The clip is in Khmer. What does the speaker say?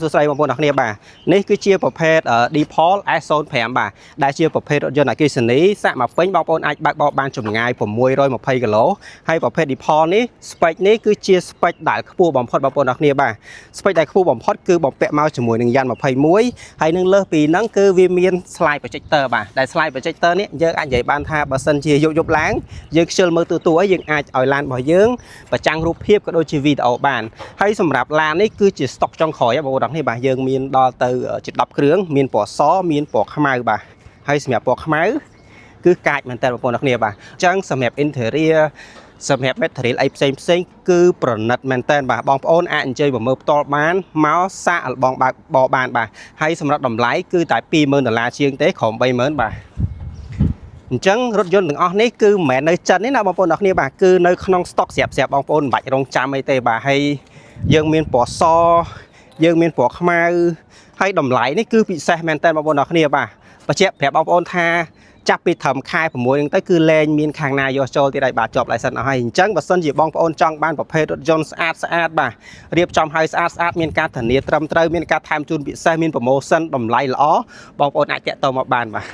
សួស្តីបងប្អូនអរគ្នាបាទនេះគឺជាប្រភេទ D-Pol S05 បាទដែលជាប្រភេទរថយន្តអគ្គិសនីសាក់មកពេញបងប្អូនអាចបើកបរបានចម្ងាយ620គីឡូហើយប្រភេទ D-Pol នេះ spec នេះគឺជា spec ដែលខ្ពស់បំផុតបងប្អូនអរគ្នាបាទ spec ដែលខ្ពស់បំផុតគឺបំពាក់មកជាមួយនឹងយ៉ាន់21ហើយនឹងលើសពីហ្នឹងគឺវាមាន slide projector បាទដែល slide projector នេះយើងអាចនិយាយបានថាបើសិនជាយប់ឡើងយើងខ្ជិលមើលទូឲ្យយើងអាចឲ្យឡានរបស់យើងប្រចាំងរូបភាពក៏ដូចជាវីដេអូបានហើយសម្រាប់ឡាននេះគឺជា stock ចុងក្រោយបងប្អូននេះបាទយើងមានដល់ទៅជា10គ្រឿងមានពណ៌សមានពណ៌ខ្មៅបាទហើយសម្រាប់ពណ៌ខ្មៅគឺកាចមែនតើបងប្អូននេះបាទអញ្ចឹងសម្រាប់ interior សម្រាប់ material អីផ្សេងគឺប្រណិតមែនតើបាទបងប្អូនអាចអញ្ជើញមកមើលផ្ទាល់បានមកសាកល្បងបើកបរបានបាទហើយសម្រាប់តម្លៃគឺតែ$20000ជាងទេក្រោម$30000បាទអញ្ចឹងរថយន្តទាំងអស់នេះគឺមិនមែននៅចិនទេណាបងប្អូនអ្នកគ្នាបាទគឺនៅក្នុង stock ស្រាប់បងប្អូនមិនបាច់រងចាំអីទេបាទហើយយើងមានពណ៌សយើងមានពណ៌ខ្មៅហើយតម្លៃនេះគឺពិសេសមែនតើបងប្អូនអ្នកគ្នាបាទបញ្ជាក់ប្រាប់បងប្អូនថាចាប់ពីត្រឹមខែ6ហ្នឹងទៅគឺលែងមានខាងណាយកចូលទៀតហើយបាទជាប់ license អស់ហើយអញ្ចឹងបើសិនជាបងប្អូនចង់បានប្រភេទរថយន្តស្អាតបាទរៀបចំឲ្យស្អាតមានការធានាត្រឹមត្រូវមានការថែមជូនពិសេសមាន promotion តម្លៃល្អបងប្អូនអាចតាក់ទងមកបានបាទ